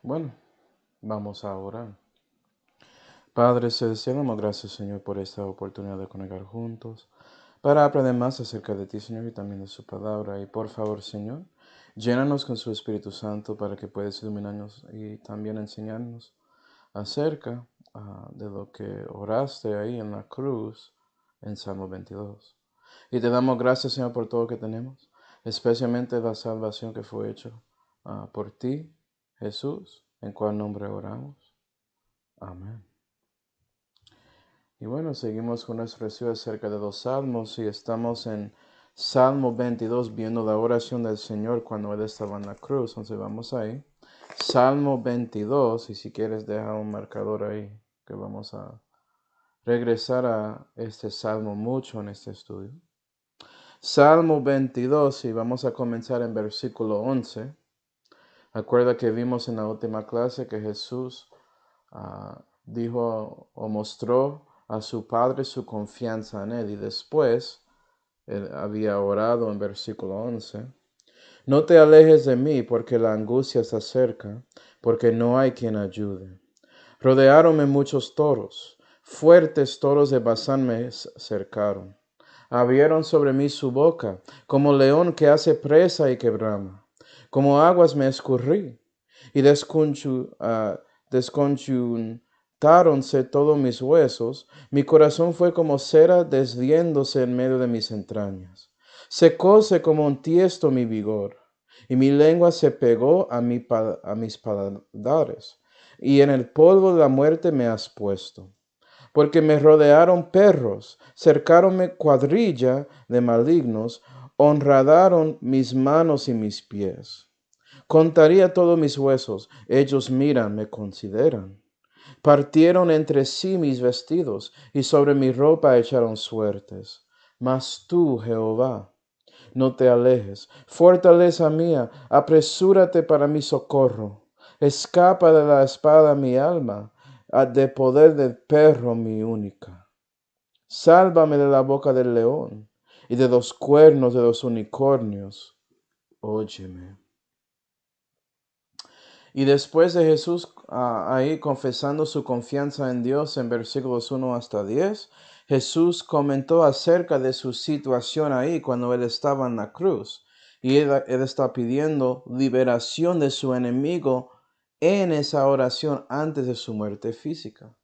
Bueno, vamos a orar. Padre Celestial, damos gracias, Señor, por esta oportunidad de conectar juntos para aprender más acerca de ti, Señor, y también de su palabra. Y por favor, Señor, llénanos con su Espíritu Santo para que puedas iluminarnos y también enseñarnos acerca de lo que oraste ahí en la cruz en Salmo 22. Y te damos gracias, Señor, por todo lo que tenemos, especialmente la salvación que fue hecha por ti, Jesús, en cual nombre oramos. Amén. Y bueno, seguimos con nuestro estudio acerca de los salmos y estamos en Salmo 22 viendo la oración del Señor cuando Él estaba en la cruz. Entonces vamos ahí. Salmo 22, y si quieres deja un marcador ahí, que vamos a regresar a este salmo mucho en este estudio. Salmo 22, y vamos a comenzar en versículo 11. Acuerda que vimos en la última clase que Jesús dijo o mostró a su Padre su confianza en Él, y después Él había orado en versículo 11. No te alejes de mí, porque la angustia se acerca, porque no hay quien ayude. Rodeáronme muchos toros, fuertes toros de Basán me cercaron. Abrieron sobre mí su boca, como león que hace presa y que brama. Como aguas me escurrí, y desconjuntáronse todos mis huesos. Mi corazón fue como cera desviéndose en medio de mis entrañas. Secóse como un tiesto mi vigor, y mi lengua se pegó a mis paladares, y en el polvo de la muerte me has puesto. Porque me rodearon perros, cercáronme cuadrilla de malignos, honradaron mis manos y mis pies. Contaría todos mis huesos, ellos miran, me consideran. Partieron entre sí mis vestidos, y sobre mi ropa echaron suertes. Mas tú, Jehová, no te alejes. Fortaleza mía, apresúrate para mi socorro. Escapa de la espada mi alma, de poder del perro mi única. Sálvame de la boca del león y de los cuernos de los unicornios. Óyeme. Y después de Jesús ahí confesando su confianza en Dios en versículos 1 hasta 10, Jesús comentó acerca de su situación ahí cuando él estaba en la cruz. Y él está pidiendo liberación de su enemigo en esa oración antes de su muerte física.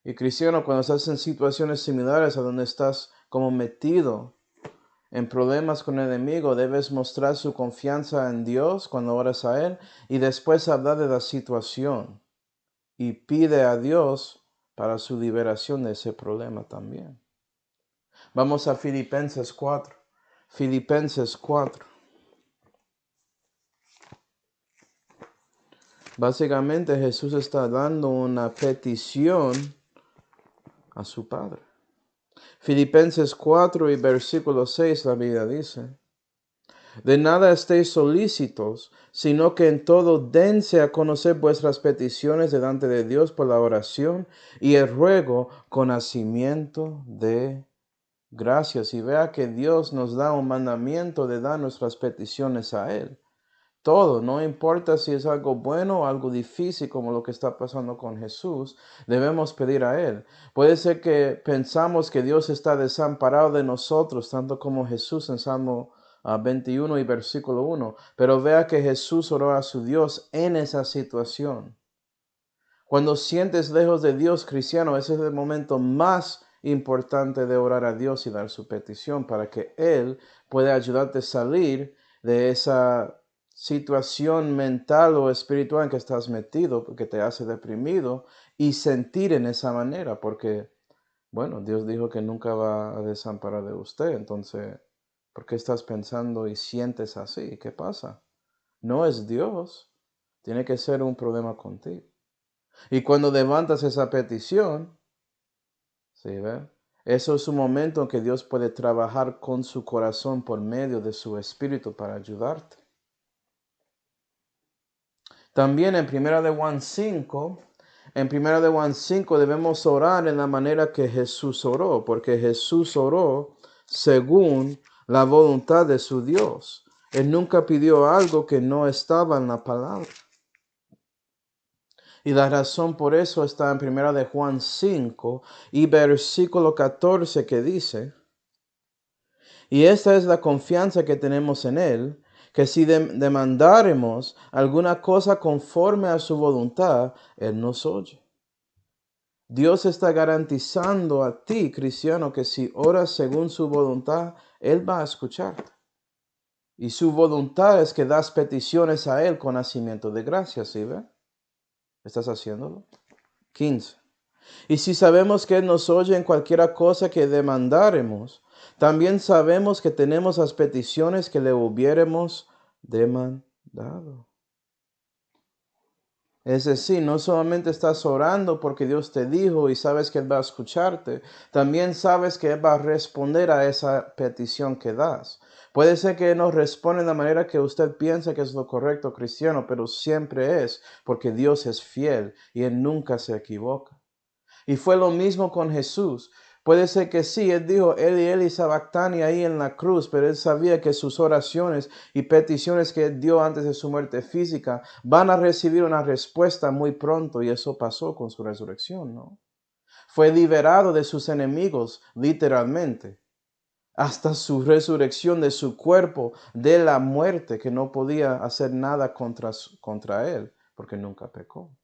Y cristiano, cuando estás en situaciones similares a donde estás como metido en problemas con el enemigo, debes mostrar su confianza en Dios cuando oras a Él y después hablar de la situación y pide a Dios para su liberación de ese problema también. Vamos a Filipenses 4. Filipenses 4. Básicamente Jesús está dando una petición a su Padre. Filipenses 4 y versículo 6 la Biblia dice: de nada estéis solícitos, sino que en todo dense a conocer vuestras peticiones delante de Dios por la oración y el ruego con hacimiento de gracias. Y vea que Dios nos da un mandamiento de dar nuestras peticiones a Él. Todo, no importa si es algo bueno o algo difícil como lo que está pasando con Jesús, debemos pedir a Él. Puede ser que pensamos que Dios está desamparado de nosotros, tanto como Jesús en Salmo 21 y versículo 1, pero vea que Jesús oró a su Dios en esa situación. Cuando sientes lejos de Dios, cristiano, ese es el momento más importante de orar a Dios y dar su petición para que Él pueda ayudarte a salir de esa situación mental o espiritual en que estás metido, porque te hace deprimido, y sentir en esa manera, porque, bueno, Dios dijo que nunca va a desamparar de usted. Entonces, ¿por qué estás pensando y sientes así? ¿Qué pasa? No es Dios, tiene que ser un problema contigo. Y cuando levantas esa petición, ¿sí ve? Eso es un momento en que Dios puede trabajar con su corazón por medio de su espíritu para ayudarte. También en 1 de Juan 5, debemos orar en la manera que Jesús oró, porque Jesús oró según la voluntad de su Dios. Él nunca pidió algo que no estaba en la palabra. Y la razón por eso está en 1 de Juan 5 y versículo 14 que dice, y esta es la confianza que tenemos en Él, que si demandáremos alguna cosa conforme a su voluntad, Él nos oye. Dios está garantizando a ti, cristiano, que si oras según su voluntad, Él va a escucharte. Y su voluntad es que das peticiones a Él con nacimiento de gracia, ¿sí ve? ¿Estás haciéndolo? 15. Y si sabemos que Él nos oye en cualquiera cosa que demandáremos, también sabemos que tenemos las peticiones que le hubiéramos demandado. Es decir, no solamente estás orando porque Dios te dijo y sabes que Él va a escucharte, también sabes que Él va a responder a esa petición que das. Puede ser que Él no responda de la manera que usted piensa que es lo correcto, cristiano, pero siempre es porque Dios es fiel y Él nunca se equivoca. Y fue lo mismo con Jesús. Puede ser que sí, Él dijo Eli sabactani ahí en la cruz, pero Él sabía que sus oraciones y peticiones que Él dio antes de su muerte física van a recibir una respuesta muy pronto, y eso pasó con su resurrección, ¿no? Fue liberado de sus enemigos, literalmente, hasta su resurrección de su cuerpo, de la muerte, que no podía hacer nada contra Él, porque nunca pecó.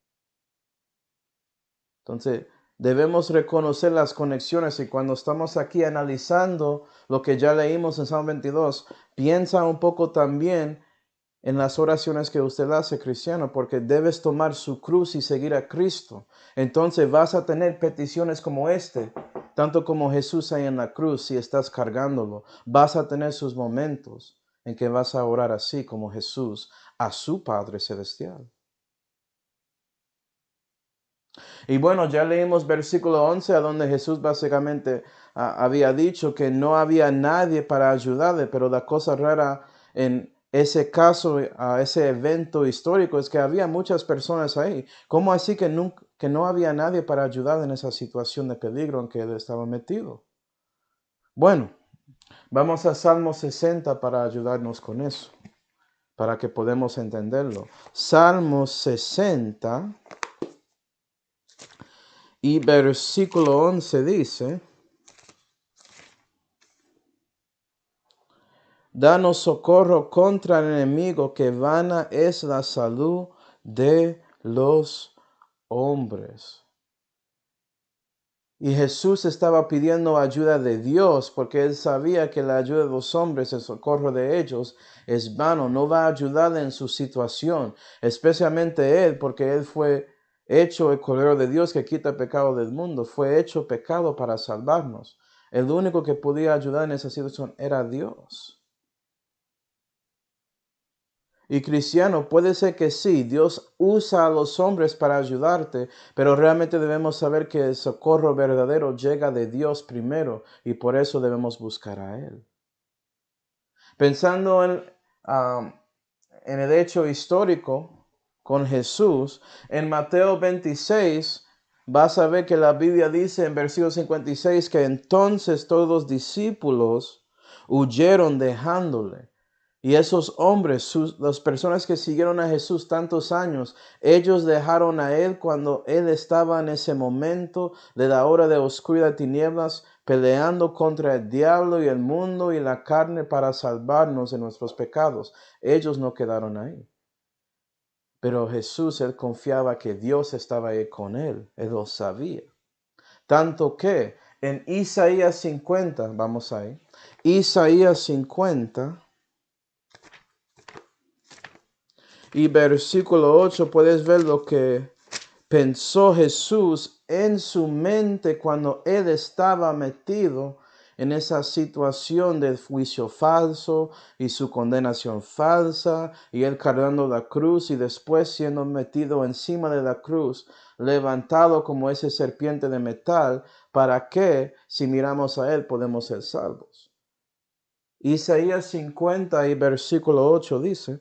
Entonces, debemos reconocer las conexiones, y cuando estamos aquí analizando lo que ya leímos en Salmo 22, piensa un poco también en las oraciones que usted hace, cristiano, porque debes tomar su cruz y seguir a Cristo. Entonces vas a tener peticiones como tanto como Jesús ahí en la cruz, si estás cargándolo. Vas a tener sus momentos en que vas a orar así como Jesús a su Padre Celestial. Y bueno, ya leímos versículo 11 a donde Jesús básicamente había dicho que no había nadie para ayudarle, pero la cosa rara en ese caso, a ese evento histórico, es que había muchas personas ahí. ¿Cómo así que no había nadie para ayudarle en esa situación de peligro en que él estaba metido? Bueno, vamos a Salmo 60 para ayudarnos con eso, para que podamos entenderlo. Salmo 60. Y versículo 11 dice, danos socorro contra el enemigo, que vana es la salud de los hombres. Y Jesús estaba pidiendo ayuda de Dios porque él sabía que la ayuda de los hombres, el socorro de ellos, es vano, no va a ayudarle en su situación, especialmente él, porque él fue hecho el Cordero de Dios que quita el pecado del mundo, fue hecho pecado para salvarnos. El único que podía ayudar en esa situación era Dios. Y cristiano, puede ser que sí, Dios usa a los hombres para ayudarte, pero realmente debemos saber que el socorro verdadero llega de Dios primero, y por eso debemos buscar a Él. Pensando en el hecho histórico con Jesús, en Mateo 26, vas a ver que la Biblia dice en versículo 56 que entonces todos los discípulos huyeron dejándole. Y esos hombres, las personas que siguieron a Jesús tantos años, ellos dejaron a Él cuando Él estaba en ese momento de la hora de oscuridad y tinieblas, peleando contra el diablo y el mundo y la carne para salvarnos de nuestros pecados. Ellos no quedaron ahí. Pero Jesús, Él confiaba que Dios estaba ahí con Él. Él lo sabía. Tanto que en Isaías 50, vamos ahí, Isaías 50... y versículo 8, puedes ver lo que pensó Jesús en su mente cuando él estaba metido en esa situación del juicio falso y su condenación falsa, y él cargando la cruz y después siendo metido encima de la cruz, levantado como ese serpiente de metal, para que si miramos a él podemos ser salvos. Isaías 50 y versículo 8 dice,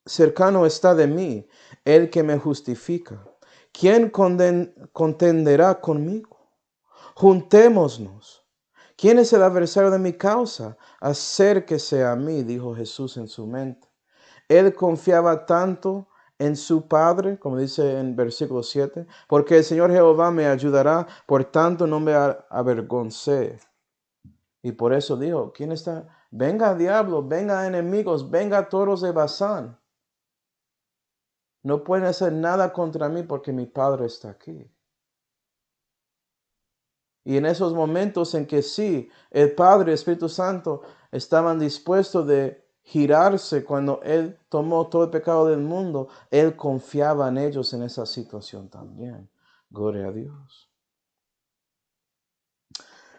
cercano está de mí el que me justifica. ¿Quién contenderá conmigo? Juntémonos. ¿Quién es el adversario de mi causa? Acérquese a mí, dijo Jesús en su mente. Él confiaba tanto en su Padre, como dice en versículo 7, porque el Señor Jehová me ayudará, por tanto no me avergoncé. Y por eso dijo, ¿quién está? Venga diablo, venga enemigos, venga toros de Basán. No pueden hacer nada contra mí porque mi Padre está aquí. Y en esos momentos en que sí, el Padre y el Espíritu Santo estaban dispuestos de girarse cuando Él tomó todo el pecado del mundo, Él confiaba en ellos en esa situación también. Gloria a Dios.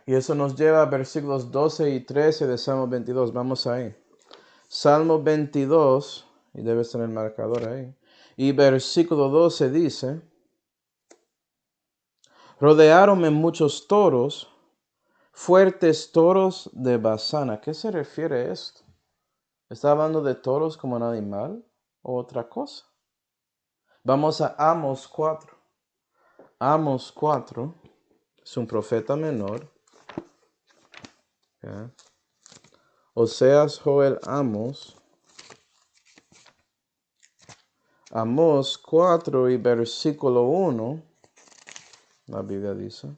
Y eso nos lleva a versículos 12 y 13 de Salmo 22. Vamos ahí. Salmo 22, y debe estar el marcador ahí. Y versículo 12 dice, rodeáronme muchos toros, fuertes toros de Basán. ¿A qué se refiere esto? ¿Está hablando de toros como un animal o otra cosa? Vamos a Amos 4. Amos 4 es un profeta menor. ¿Ya? Oseas, Joel, Amos. Amos 4 y versículo 1. La Biblia dice.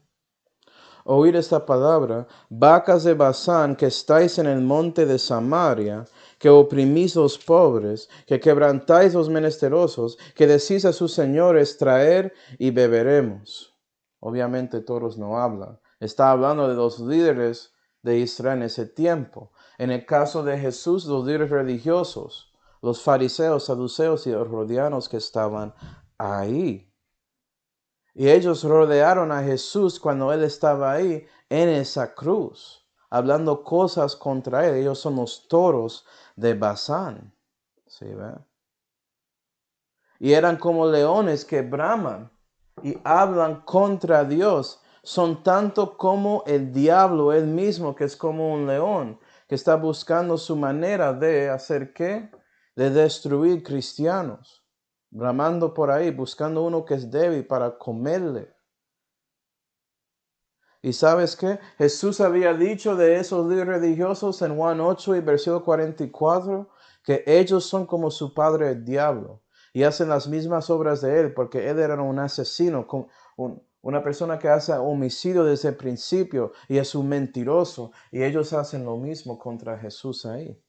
Oír esta palabra, vacas de Basán que estáis en el monte de Samaria, que oprimís los pobres, que quebrantáis los menesterosos, que decís a sus señores, traer y beberemos. Obviamente todos no hablan. Está hablando de los líderes de Israel en ese tiempo. En el caso de Jesús, los líderes religiosos, los fariseos, saduceos y los herodianos que estaban ahí. Y ellos rodearon a Jesús cuando Él estaba ahí en esa cruz, hablando cosas contra Él. Ellos son los toros de Basán. ¿Sí, ve? Y eran como leones que braman y hablan contra Dios. Son tanto como el diablo él mismo, que es como un león, que está buscando su manera de hacer qué? De destruir cristianos. Bramando por ahí, buscando uno que es débil para comerle. ¿Y sabes qué? Jesús había dicho de esos líderes religiosos en Juan 8 y versículo 44, que ellos son como su padre el diablo y hacen las mismas obras de él, porque él era un asesino, una persona que hace homicidio desde el principio y es un mentiroso, y ellos hacen lo mismo contra Jesús ahí.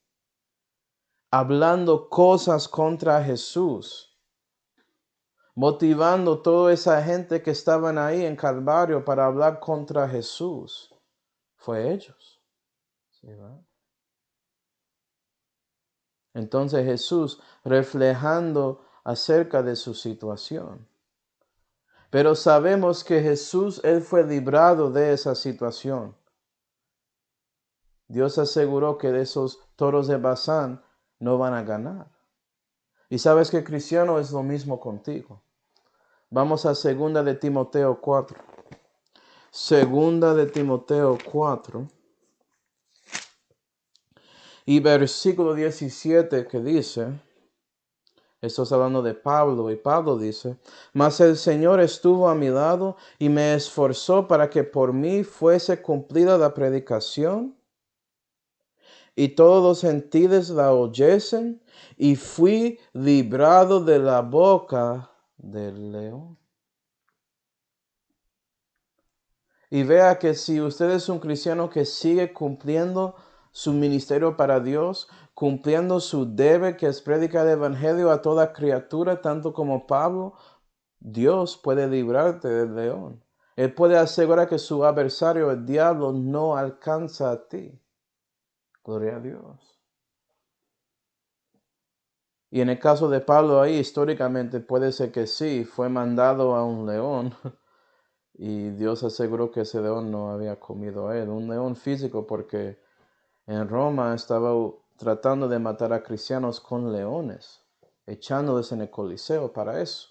Hablando cosas contra Jesús. Motivando toda esa gente que estaban ahí en Calvario para hablar contra Jesús. Fue ellos. ¿Sí, va? Entonces Jesús reflejando acerca de su situación. Pero sabemos que Jesús, Él fue librado de esa situación. Dios aseguró que de esos toros de Basán no van a ganar. Y sabes que cristiano es lo mismo contigo. Vamos a 2 de Timoteo 4. 2 de Timoteo 4. Y versículo 17 que dice, esto está hablando de Pablo, y Pablo dice, mas el Señor estuvo a mi lado y me esforzó para que por mí fuese cumplida la predicación, y todos los gentiles la oyesen, y fui librado de la boca del león. Y vea que si usted es un cristiano que sigue cumpliendo su ministerio para Dios, cumpliendo su debe, que es predicar el evangelio a toda criatura, tanto como Pablo, Dios puede librarte del león. Él puede asegurar que su adversario, el diablo, no alcanza a ti. Gloria a Dios. Y en el caso de Pablo ahí, históricamente puede ser que sí, fue mandado a un león. Y Dios aseguró que ese león no había comido a él. Un león físico, porque en Roma estaba tratando de matar a cristianos con leones, echándoles en el Coliseo para eso.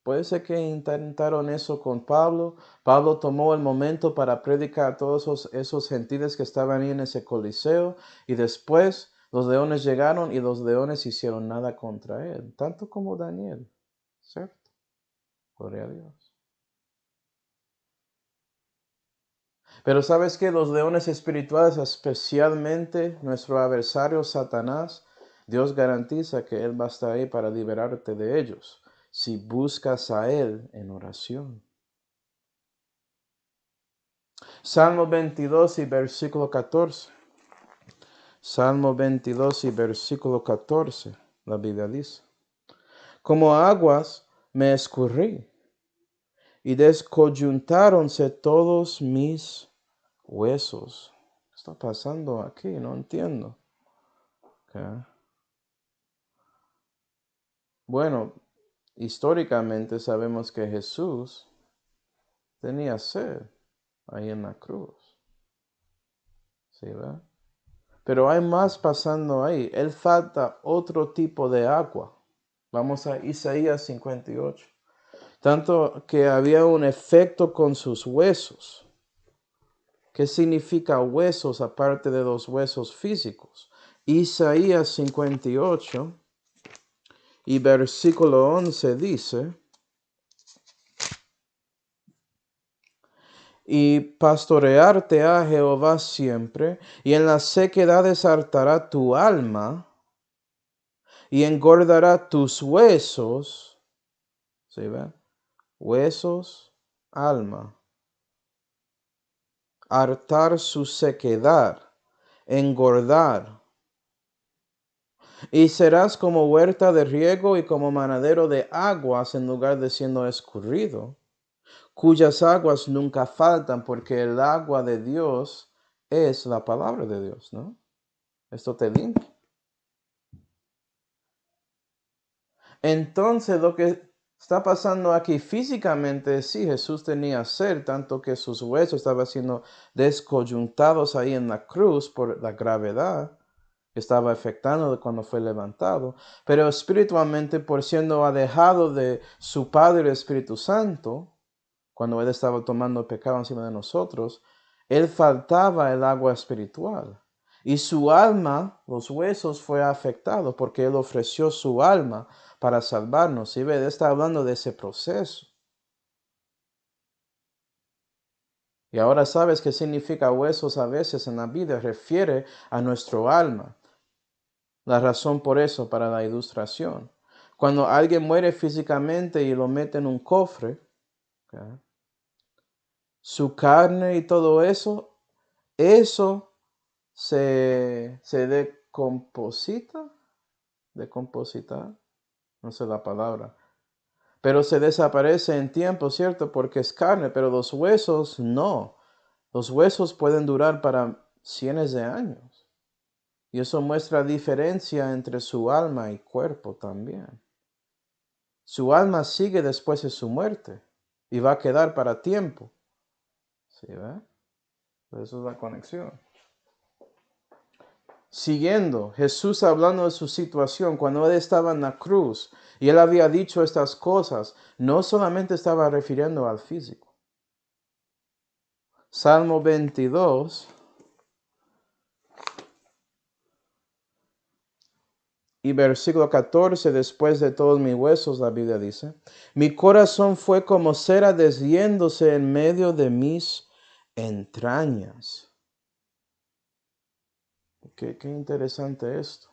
Puede ser que intentaron eso con Pablo. Pablo tomó el momento para predicar a todos esos gentiles que estaban ahí en ese Coliseo. Y después los leones llegaron y los leones hicieron nada contra él. Tanto como Daniel. ¿Cierto? Gloria a Dios. Pero ¿sabes qué? Los leones espirituales, especialmente nuestro adversario Satanás, Dios garantiza que Él va a estar ahí para liberarte de ellos, si buscas a Él en oración. Salmo 22 y versículo 14. Salmo 22 y versículo 14, la Biblia dice: como aguas me escurrí, y descoyuntáronse todos mis huesos. ¿Qué está pasando aquí? No entiendo. Okay. Bueno, históricamente sabemos que Jesús tenía sed ahí en la cruz. ¿Sí, verdad? Pero hay más pasando ahí. Él falta otro tipo de agua. Vamos a Isaías 58. Tanto que había un efecto con sus huesos. ¿Qué significa huesos aparte de los huesos físicos? Isaías 58 y versículo 11 dice: y pastorearte a Jehová siempre, y en las sequedades hartará tu alma, y engordará tus huesos. ¿Sí ven? Huesos, alma. Hartar su sequedad, engordar. Y serás como huerta de riego y como manadero de aguas en lugar de siendo escurrido, cuyas aguas nunca faltan, porque el agua de Dios es la palabra de Dios, ¿no? Esto te limpia. Entonces lo que está pasando aquí físicamente, sí, Jesús tenía sed, tanto que sus huesos estaban siendo descoyuntados ahí en la cruz por la gravedad que estaba afectando cuando fue levantado, pero espiritualmente, por siendo alejado de su Padre el Espíritu Santo, cuando Él estaba tomando pecado encima de nosotros, Él faltaba el agua espiritual. Y su alma, los huesos, fue afectado porque Él ofreció su alma para salvarnos. Y ve, Él está hablando de ese proceso. Y ahora sabes qué significa huesos a veces en la vida. Refiere a nuestro alma. La razón por eso, para la ilustración. Cuando alguien muere físicamente y lo mete en un cofre, ¿okay?, su carne y todo eso se decomposita, no sé la palabra, pero se desaparece en tiempo, ¿cierto? Porque es carne, pero los huesos no. Los huesos pueden durar para cientos de años. Y eso muestra diferencia entre su alma y cuerpo también. Su alma sigue después de su muerte y va a quedar para tiempo. ¿Sí, ve? Eso es la conexión. Siguiendo, Jesús hablando de su situación cuando Él estaba en la cruz y Él había dicho estas cosas, no solamente estaba refiriendo al físico. Salmo 22 y versículo 14, después de todos mis huesos, la Biblia dice: mi corazón fue como cera deshiéndose en medio de mis entrañas. Qué interesante esto.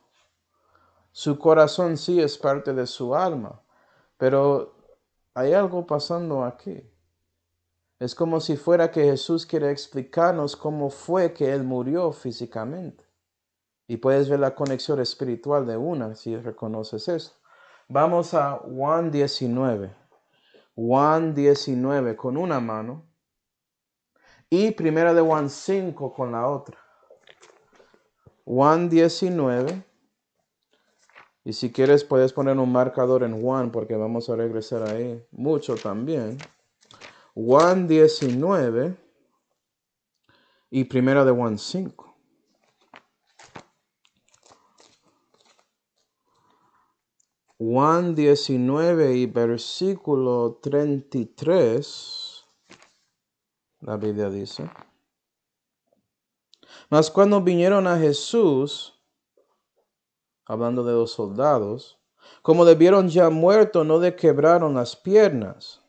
Su corazón sí es parte de su alma, pero hay algo pasando aquí. Es como si fuera que Jesús quiere explicarnos cómo fue que Él murió físicamente. Y puedes ver la conexión espiritual de una si reconoces esto. Vamos a Juan 19. Juan 19 con una mano y primera de Juan 5 con la otra. Juan 19. Y si quieres puedes poner un marcador en Juan porque vamos a regresar ahí mucho también. Juan 19 y primera de Juan 5. Juan 19 y versículo 33, la Biblia dice: mas cuando vinieron a Jesús, hablando de los soldados, como le vieron ya muerto, no le quebraron las piernas.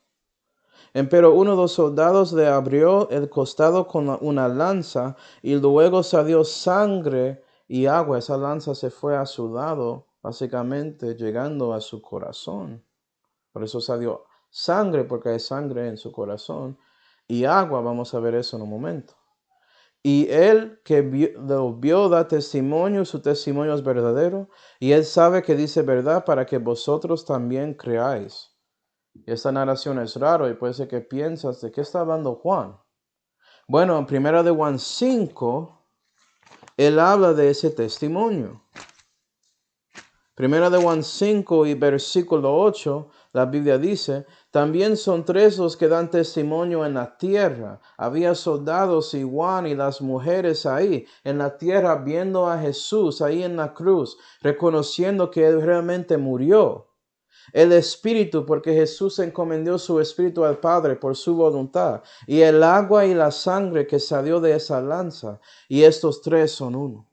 Empero uno de los soldados le abrió el costado con una lanza, y luego salió sangre y agua. Esa lanza se fue a su lado, básicamente llegando a su corazón. Por eso salió sangre, porque hay sangre en su corazón. Y agua, vamos a ver eso en un momento. Y él que lo vio da testimonio, su testimonio es verdadero. Y él sabe que dice verdad para que vosotros también creáis. Y esta narración es raro y puede ser que piensas, ¿de qué está hablando Juan? Bueno, en 1 de Juan 5, él habla de ese testimonio. 1 de Juan 5 y versículo 8, la Biblia dice, también son tres los que dan testimonio en la tierra. Había soldados y Juan y las mujeres ahí en la tierra viendo a Jesús ahí en la cruz, reconociendo que él realmente murió. El Espíritu, porque Jesús encomendó su Espíritu al Padre por su voluntad, y el agua y la sangre que salió de esa lanza, y estos tres son uno.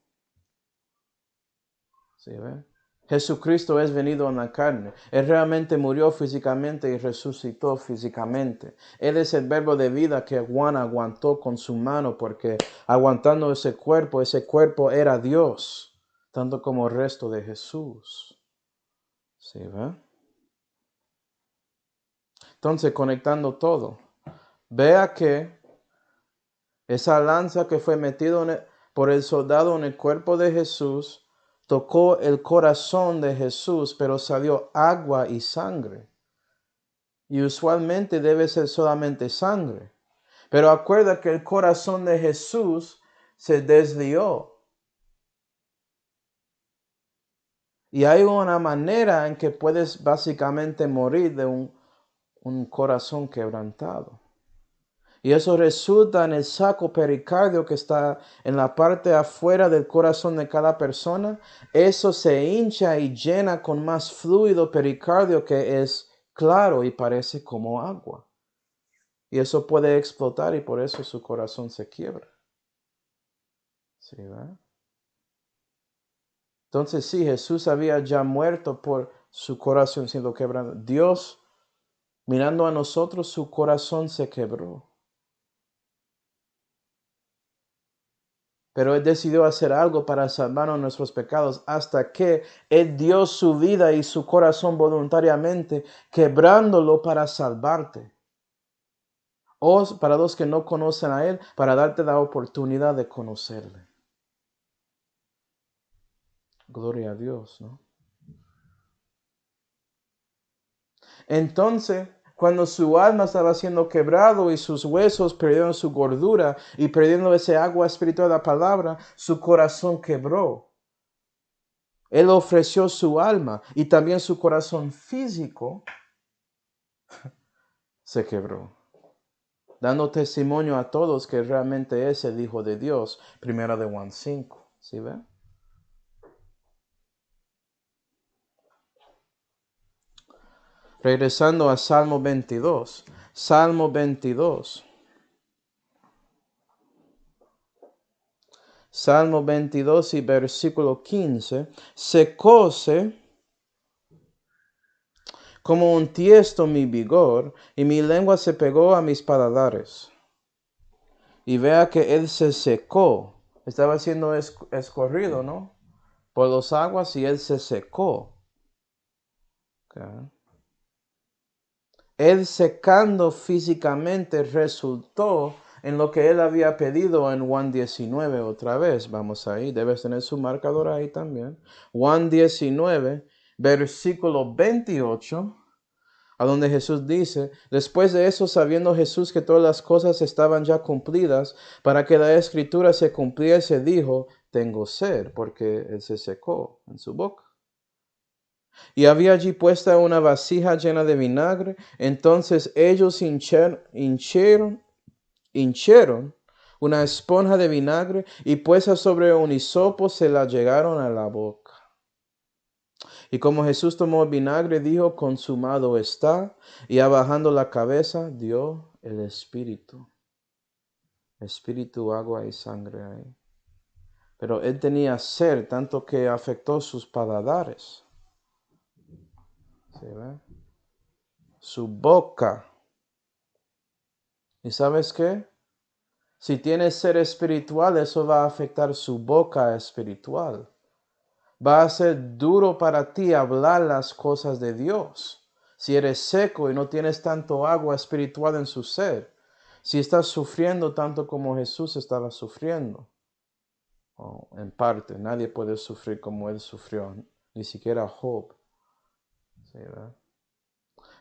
¿Sí ven? Jesucristo es venido en la carne. Él realmente murió físicamente y resucitó físicamente. Él es el verbo de vida que Juan aguantó con su mano, porque aguantando ese cuerpo era Dios, tanto como el resto de Jesús. ¿Sí ven? Entonces, conectando todo, vea que esa lanza que fue metido por el soldado en el cuerpo de Jesús tocó el corazón de Jesús, pero salió agua y sangre. Y usualmente debe ser solamente sangre. Pero acuerda que el corazón de Jesús se desvió. Y hay una manera en que puedes básicamente morir de un corazón quebrantado. Y eso resulta en el saco pericardio que está en la parte afuera del corazón de cada persona. Eso se hincha y llena con más fluido pericardio que es claro y parece como agua. Y eso puede explotar y por eso su corazón se quiebra. ¿Sí, verdad? Entonces sí, Jesús había ya muerto por su corazón siendo quebrado. Dios, mirando a nosotros, su corazón se quebró. Pero Él decidió hacer algo para salvarnos nuestros pecados hasta que Él dio su vida y su corazón voluntariamente, quebrándolo para salvarte. O para los que no conocen a Él, para darte la oportunidad de conocerle. Gloria a Dios, ¿no? Entonces, cuando su alma estaba siendo quebrado y sus huesos perdieron su gordura y perdiendo ese agua espiritual de la palabra, su corazón quebró. Él ofreció su alma y también su corazón físico se quebró, dando testimonio a todos que realmente es el Hijo de Dios. 1 de Juan 5. ¿Sí ven? Regresando a Salmo 22. Salmo 22. Salmo 22 y versículo 15. Secóse como un tiesto mi vigor, y mi lengua se pegó a mis paladares. Y vea que él se secó. Estaba siendo escorrido, ¿no? Por las aguas y él se secó. Okay. Él secando físicamente resultó en lo que él había pedido en Juan 19 otra vez. Vamos ahí, debes tener su marcador ahí también. Juan 19, versículo 28, a donde Jesús dice, después de eso, sabiendo Jesús que todas las cosas estaban ya cumplidas, para que la escritura se cumpliese, dijo, tengo sed, porque él se secó en su boca. Y había allí puesta una vasija llena de vinagre. Entonces ellos hinchieron una esponja de vinagre y puesta sobre un hisopo se la llegaron a la boca. Y como Jesús tomó el vinagre, dijo, consumado está. Y abajando la cabeza, dio el espíritu. Espíritu, agua y sangre ahí. Pero él tenía sed, tanto que afectó sus paladares. ¿Sí ve? Su boca. ¿Y sabes qué? Si tienes ser espiritual, eso va a afectar su boca espiritual. Va a ser duro para ti hablar las cosas de Dios. Si eres seco y no tienes tanto agua espiritual en su ser. Si estás sufriendo tanto como Jesús estaba sufriendo. En parte, nadie puede sufrir como él sufrió. Ni siquiera Job. ¿Sí, verdad?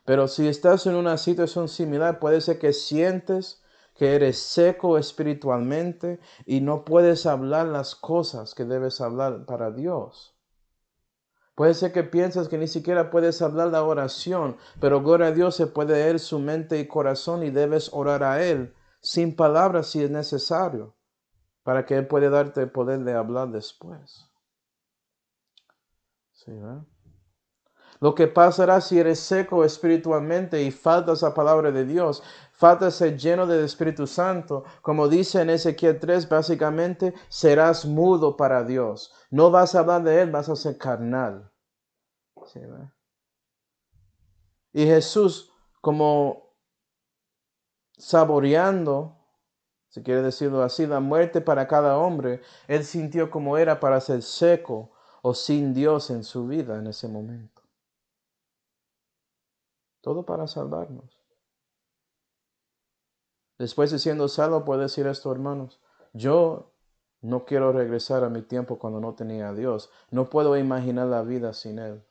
Pero si estás en una situación similar, puede ser que sientes que eres seco espiritualmente y no puedes hablar las cosas que debes hablar para Dios. Puede ser que piensas que ni siquiera puedes hablar la oración, pero gloria a Dios se puede leer su mente y corazón y debes orar a Él sin palabras si es necesario, para que Él pueda darte el poder de hablar después. ¿Sí, verdad? Lo que pasará si eres seco espiritualmente y faltas la palabra de Dios, faltas ser lleno del Espíritu Santo, como dice en Ezequiel 3, básicamente serás mudo para Dios. No vas a hablar de Él, vas a ser carnal. ¿Sí, verdad? Y Jesús, como saboreando, si quiere decirlo así, la muerte para cada hombre, Él sintió como era para ser seco o sin Dios en su vida en ese momento. Todo para salvarnos. Después de siendo salvo, puede decir esto, hermanos. Yo no quiero regresar a mi tiempo cuando no tenía a Dios. No puedo imaginar la vida sin Él.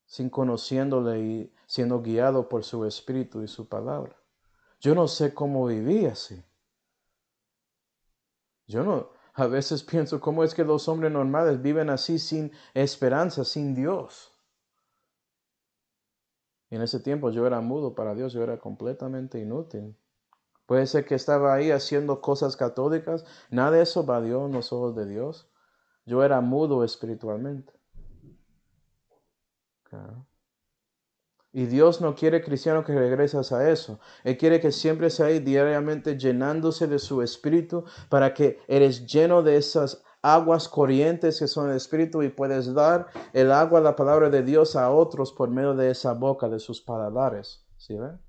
Sin conociéndole y siendo guiado por su Espíritu y su palabra. Yo no sé cómo viví así. A veces pienso cómo es que los hombres normales viven así sin esperanza, sin Dios. Y en ese tiempo yo era mudo para Dios, yo era completamente inútil. Puede ser que estaba ahí haciendo cosas católicas. Nada de eso valió en los ojos de Dios. Yo era mudo espiritualmente. Claro. Y Dios no quiere cristiano que regreses a eso. Él quiere que siempre sea ahí diariamente llenándose de su espíritu para que eres lleno de esas aguas corrientes que son el espíritu y puedes dar el agua, la palabra de Dios a otros por medio de esa boca, de sus paladares. ¿Sí ven?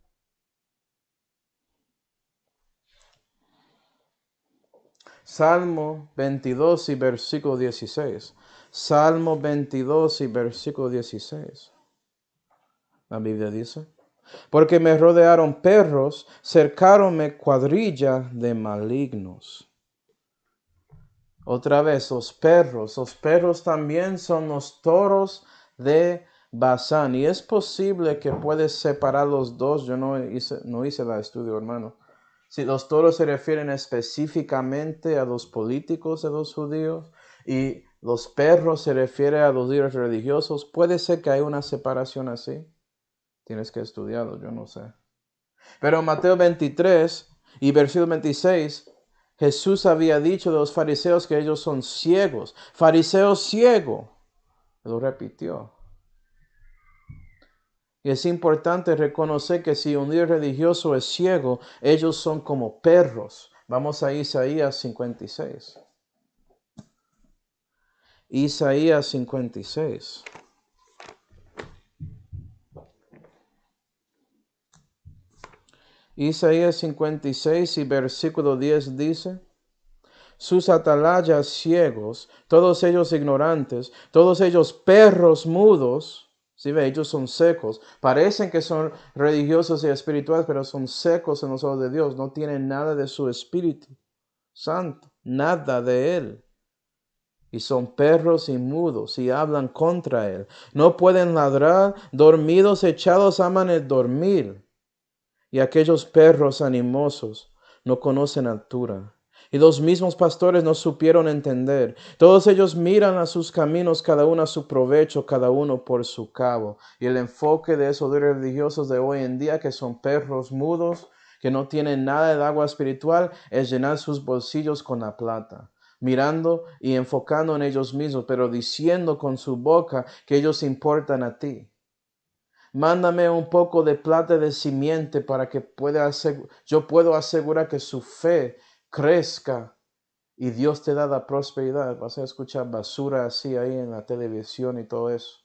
Salmo 22 y versículo 16. Salmo 22 y versículo 16. La Biblia dice: porque me rodearon perros, cercáronme cuadrilla de malignos. Otra vez, los perros también son los toros de Basán. Y es posible que puedes separar los dos. Yo no hice el estudio, hermano. Si los toros se refieren específicamente a los políticos de los judíos y los perros se refieren a los líderes religiosos, puede ser que haya una separación así. Tienes que estudiarlo, yo no sé. Pero en Mateo 23 y versículo 26, Jesús había dicho de los fariseos que ellos son ciegos. Fariseo ciego. Lo repitió. Y es importante reconocer que si un líder religioso es ciego, ellos son como perros. Vamos a Isaías 56. Isaías 56. Isaías 56 y versículo 10 dice: sus atalayas ciegos, todos ellos ignorantes, todos ellos perros mudos. Si ve, ellos son secos. Parecen que son religiosos y espirituales, pero son secos en los ojos de Dios. No tienen nada de su Espíritu Santo, nada de Él. Y son perros y mudos y hablan contra Él. No pueden ladrar, dormidos, echados aman el dormir. Y aquellos perros animosos no conocen altura. Y los mismos pastores no supieron entender. Todos ellos miran a sus caminos, cada uno a su provecho, cada uno por su cabo. Y el enfoque de esos líderes religiosos de hoy en día, que son perros mudos, que no tienen nada de agua espiritual, es llenar sus bolsillos con la plata, mirando y enfocando en ellos mismos, pero diciendo con su boca que ellos importan a ti. Mándame un poco de plata de simiente para que yo pueda asegurar que su fe crezca y Dios te da la prosperidad. Vas a escuchar basura así ahí en la televisión y todo eso.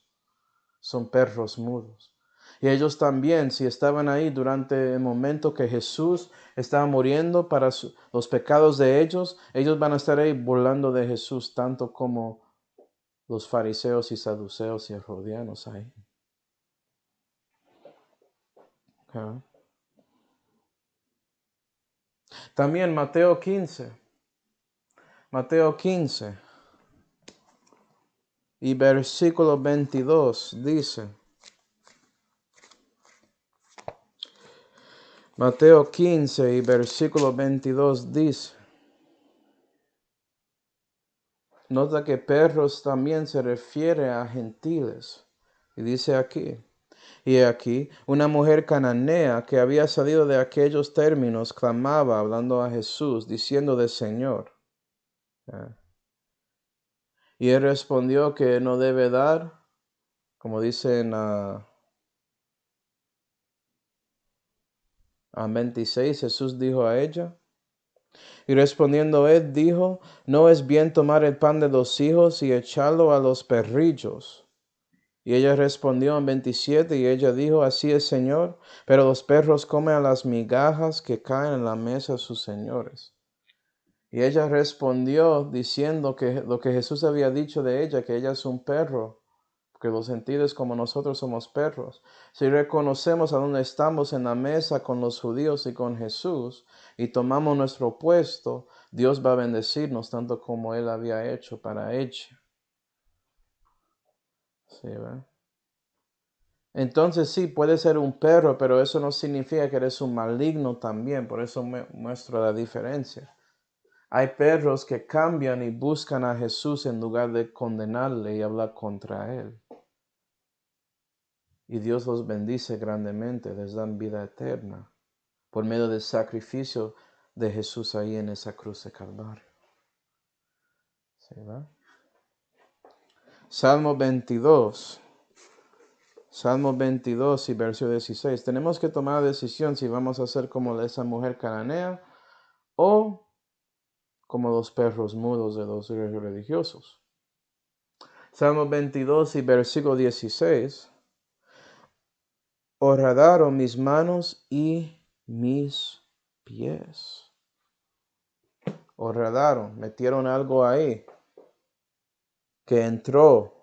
Son perros mudos. Y ellos también, si estaban ahí durante el momento que Jesús estaba muriendo para los pecados de ellos van a estar ahí burlando de Jesús tanto como los fariseos y saduceos y herodianos ahí. Okay. También Mateo 15 y versículo 22 dice, Mateo 15 y versículo 22 dice, nota que perros también se refiere a gentiles. Y dice aquí, y aquí, una mujer cananea que había salido de aquellos términos clamaba hablando a Jesús, diciendo de Señor. Y él respondió que no debe dar, como dice en a 26, Jesús dijo a ella. Y respondiendo él dijo, no es bien tomar el pan de los hijos y echarlo a los perrillos. Y ella respondió en 27 y ella dijo, así es Señor, pero los perros comen a las migajas que caen en la mesa de sus señores. Y ella respondió diciendo que lo que Jesús había dicho de ella, que ella es un perro, porque los gentiles como nosotros somos perros. Si reconocemos a dónde estamos en la mesa con los judíos y con Jesús y tomamos nuestro puesto, Dios va a bendecirnos tanto como Él había hecho para ella. ¿Sí, ¿verdad? Entonces sí, puede ser un perro, pero eso no significa que eres un maligno también, por eso muestro la diferencia. Hay perros que cambian y buscan a Jesús en lugar de condenarle y hablar contra Él. Y Dios los bendice grandemente, les dan vida eterna por medio del sacrificio de Jesús ahí en esa cruz de Calvario. ¿Sí, va? Salmo 22 y versículo 16. Tenemos que tomar la decisión si vamos a ser como esa mujer cananea o como los perros mudos de los religiosos. Salmo 22 y versículo 16. Horadaron mis manos y mis pies. Horadaron, metieron algo ahí que entró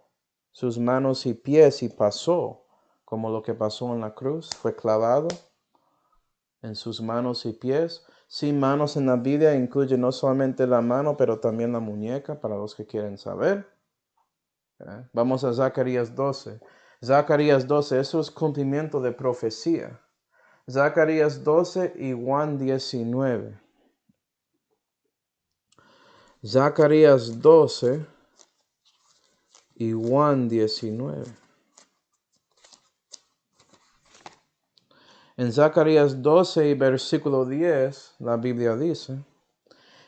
sus manos y pies y pasó, como lo que pasó en la cruz, fue clavado en sus manos y pies. Sí, manos en la Biblia incluye no solamente la mano, pero también la muñeca, para los que quieren saber. Vamos a Zacarías 12. Zacarías 12, eso es cumplimiento de profecía. Zacarías 12 y Juan 19. Zacarías 12 y Juan 19. En Zacarías 12 y versículo 10, la Biblia dice,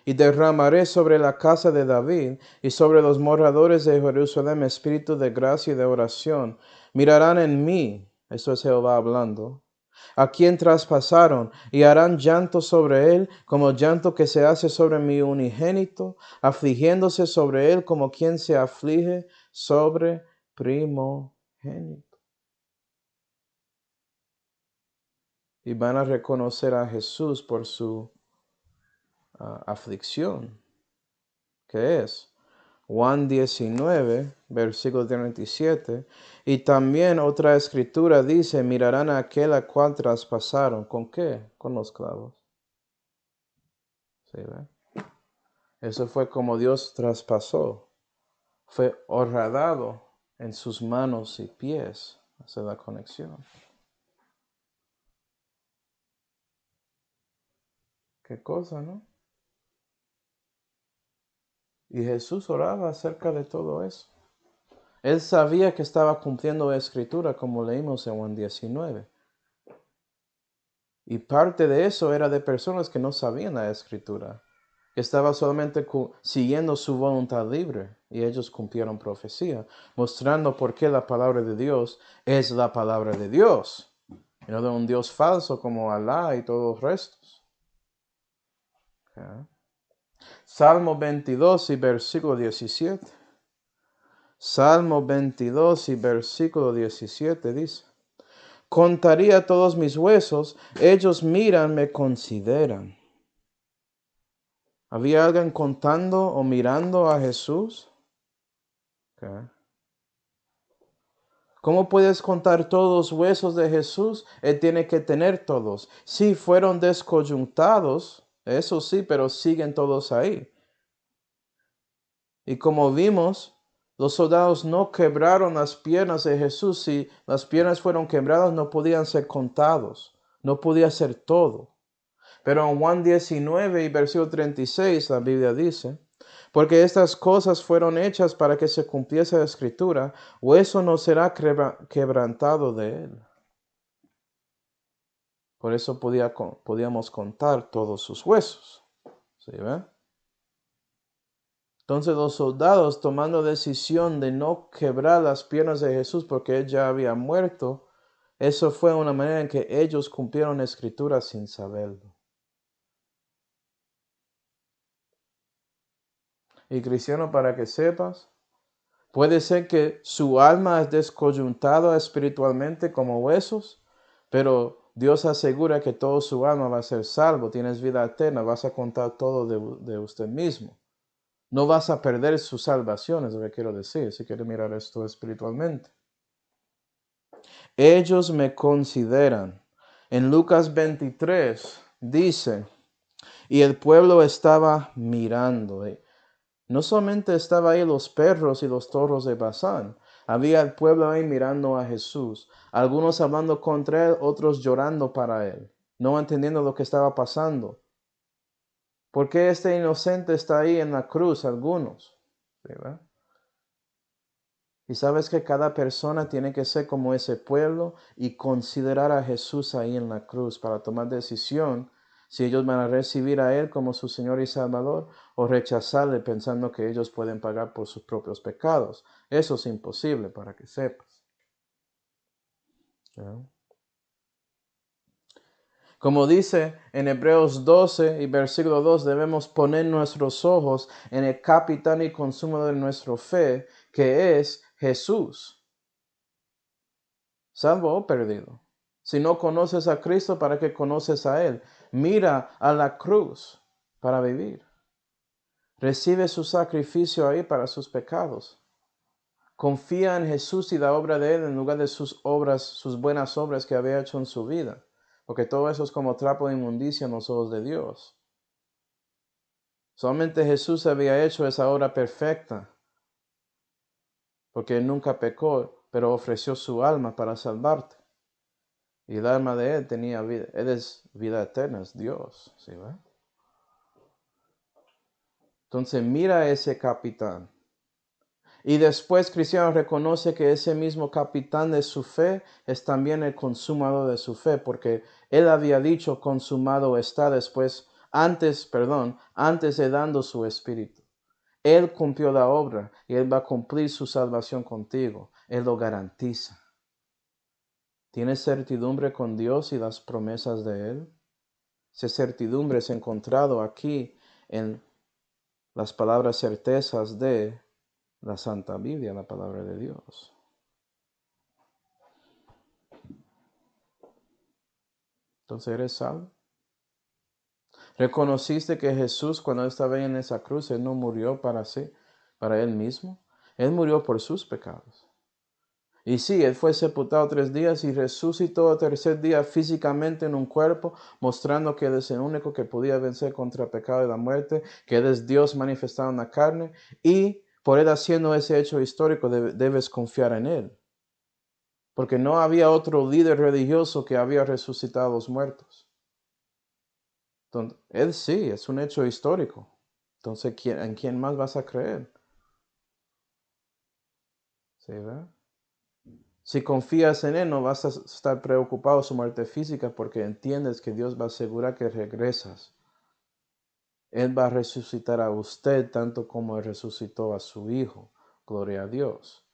y derramaré sobre la casa de David y sobre los moradores de Jerusalén espíritu de gracia y de oración. Mirarán en mí, esto es Jehová hablando, a quien traspasaron, y harán llanto sobre él, como llanto que se hace sobre mi unigénito, afligiéndose sobre él como quien se aflige sobre primogénito. Y van a reconocer a Jesús por su aflicción, que es Juan 19, versículo 37. Y también otra escritura dice, mirarán a aquel a cual traspasaron. ¿Con qué? Con los clavos. ¿Sí, ve? Eso fue como Dios traspasó. Fue horradado en sus manos y pies. Hace la conexión. Qué cosa, ¿no? Y Jesús oraba acerca de todo eso. Él sabía que estaba cumpliendo la escritura, como leímos en Juan 19. Y parte de eso era de personas que no sabían la escritura, que estaban solamente siguiendo su voluntad libre. Y ellos cumplieron profecía, mostrando por qué la palabra de Dios es la palabra de Dios. Y no de un Dios falso como Alá y todos los restos. Okay. Salmo 22 y versículo 17. Salmo 22 y versículo 17 dice, contaría todos mis huesos. Ellos miran, me consideran. ¿Había alguien contando o mirando a Jesús? Okay. ¿Cómo puedes contar todos los huesos de Jesús? Él tiene que tener todos. Sí, fueron descoyuntados, eso sí, pero siguen todos ahí. Y como vimos, los soldados no quebraron las piernas de Jesús. Si las piernas fueron quebradas, no podían ser contados. No podía ser todo. Pero en Juan 19 y versículo 36, la Biblia dice, porque estas cosas fueron hechas para que se cumpliese la escritura, hueso no será quebrantado de él. Por eso podíamos contar todos sus huesos. ¿Sí ve? Entonces los soldados, tomando decisión de no quebrar las piernas de Jesús porque él ya había muerto, eso fue una manera en que ellos cumplieron la escritura sin saberlo. Y cristiano, para que sepas, puede ser que su alma es descoyuntada espiritualmente como huesos, pero Dios asegura que todo su alma va a ser salvo, tienes vida eterna, vas a contar todo de usted mismo. No vas a perder su salvación, es lo que quiero decir, si quieres mirar esto espiritualmente. Ellos me consideran. En Lucas 23 dice, y el pueblo estaba mirando. No solamente estaba ahí los perros y los toros de Basán, había el pueblo ahí mirando a Jesús, algunos hablando contra él, otros llorando para él, no entendiendo lo que estaba pasando. ¿Por qué este inocente está ahí en la cruz? Algunos, ¿verdad? Y sabes que cada persona tiene que ser como ese pueblo y considerar a Jesús ahí en la cruz para tomar decisión si ellos van a recibir a Él como su Señor y Salvador o rechazarle pensando que ellos pueden pagar por sus propios pecados. Eso es imposible, para que sepas. ¿Ya? Como dice en Hebreos 12 y versículo 2, debemos poner nuestros ojos en el capitán y consumador de nuestra fe, que es Jesús. ¿Salvo o perdido? Si no conoces a Cristo, ¿para qué conoces a Él? Mira a la cruz para vivir. Recibe su sacrificio ahí para sus pecados. Confía en Jesús y la obra de Él en lugar de sus obras, sus buenas obras que había hecho en su vida. Porque todo eso es como trapo de inmundicia en los ojos de Dios. Solamente Jesús había hecho esa obra perfecta. Porque Él nunca pecó, pero ofreció su alma para salvarte. Y el alma de Él tenía vida. Él es vida eterna, es Dios. ¿Sí, va? Entonces mira a ese capitán. Y después Cristiano reconoce que ese mismo capitán de su fe es también el consumador de su fe, porque él había dicho consumado está antes de dando su espíritu. Él cumplió la obra y él va a cumplir su salvación contigo. Él lo garantiza. ¿Tienes certidumbre con Dios y las promesas de Él? Esa certidumbre es encontrado aquí en las palabras certezas de la Santa Biblia, la palabra de Dios. Entonces, ¿eres salvo? ¿Reconociste que Jesús, cuando estaba en esa cruz, Él no murió para sí, para Él mismo? Él murió por sus pecados. Y sí, Él fue sepultado 3 días y resucitó el tercer día físicamente en un cuerpo, mostrando que Él es el único que podía vencer contra el pecado y la muerte, que Él es Dios manifestado en la carne, y por Él haciendo ese hecho histórico debes confiar en Él. Porque no había otro líder religioso que había resucitado a los muertos. Entonces, Él sí, es un hecho histórico. Entonces, ¿en quién más vas a creer? ¿Sí, verdad? Si confías en Él, no vas a estar preocupado por su muerte física porque entiendes que Dios va a asegurar que regresas. Él va a resucitar a usted tanto como Él resucitó a su Hijo. Gloria a Dios.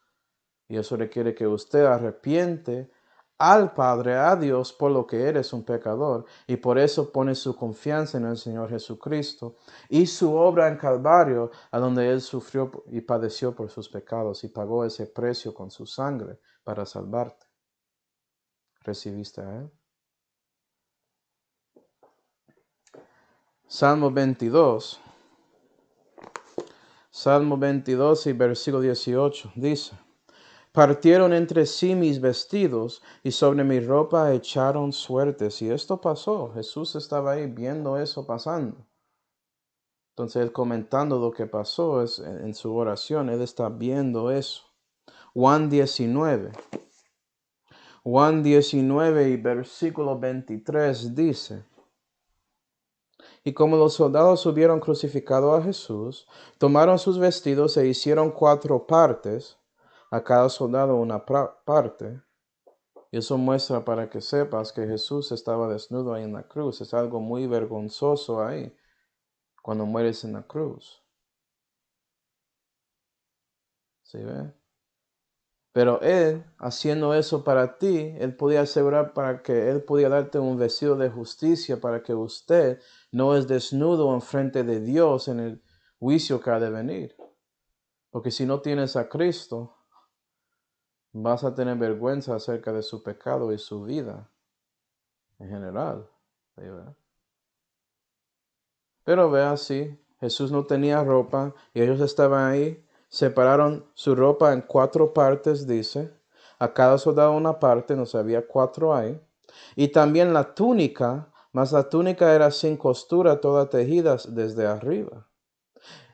Y eso requiere que usted arrepiente al Padre, a Dios, por lo que eres un pecador. Y por eso pone su confianza en el Señor Jesucristo y su obra en Calvario, a donde Él sufrió y padeció por sus pecados y pagó ese precio con su sangre para salvarte. recibiste a Él. Salmo 22. Salmo 22 y versículo 18 dice: Partieron entre sí mis vestidos y sobre mi ropa echaron suertes. Y esto pasó. Jesús estaba ahí viendo eso pasando. Entonces él comentando lo que pasó es en su oración. Él está viendo eso. Juan 19. Juan 19 y versículo 23 dice: Y como los soldados hubieron crucificado a Jesús, tomaron sus vestidos e hicieron 4 partes, a cada soldado una parte. Y eso muestra para que sepas que Jesús estaba desnudo ahí en la cruz. Es algo muy vergonzoso ahí, cuando mueres en la cruz. ¿Sí ve? Pero Él, haciendo eso para ti, Él podía asegurar para que Él podía darte un vestido de justicia para que usted no es desnudo en frente de Dios en el juicio que ha de venir. Porque si no tienes a Cristo, vas a tener vergüenza acerca de su pecado y su vida en general. ¿Sí ve? Pero ve así, Jesús no tenía ropa y ellos estaban ahí. Separaron su ropa en 4 partes, dice. A cada soldado una parte, no sé, había 4 ahí. Y también la túnica, mas la túnica era sin costura, toda tejida desde arriba.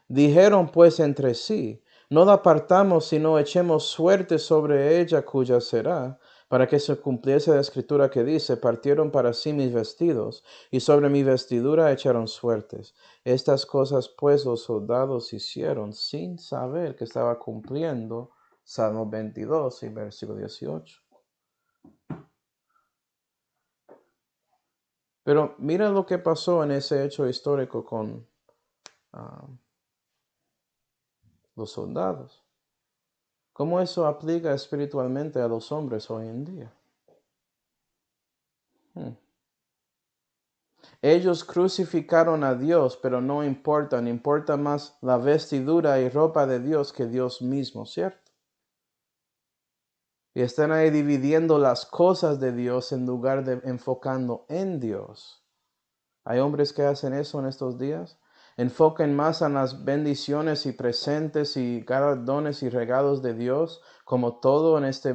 Dijeron pues entre sí: No la partamos, sino echemos suerte sobre ella cuya será, para que se cumpliese la escritura que dice: Partieron para sí mis vestidos, y sobre mi vestidura echaron suertes. Estas cosas pues los soldados hicieron sin saber que estaba cumpliendo Salmo 22 y versículo 18. Pero mira lo que pasó en ese hecho histórico con los soldados. ¿Cómo eso aplica espiritualmente a los hombres hoy en día? Ellos crucificaron a Dios, pero no importa más la vestidura y ropa de Dios que Dios mismo, ¿cierto? Y están ahí dividiendo las cosas de Dios en lugar de enfocando en Dios. ¿Hay hombres que hacen eso en estos días? Enfoquen más en las bendiciones y presentes y galardones y regalos de Dios, como todo en esta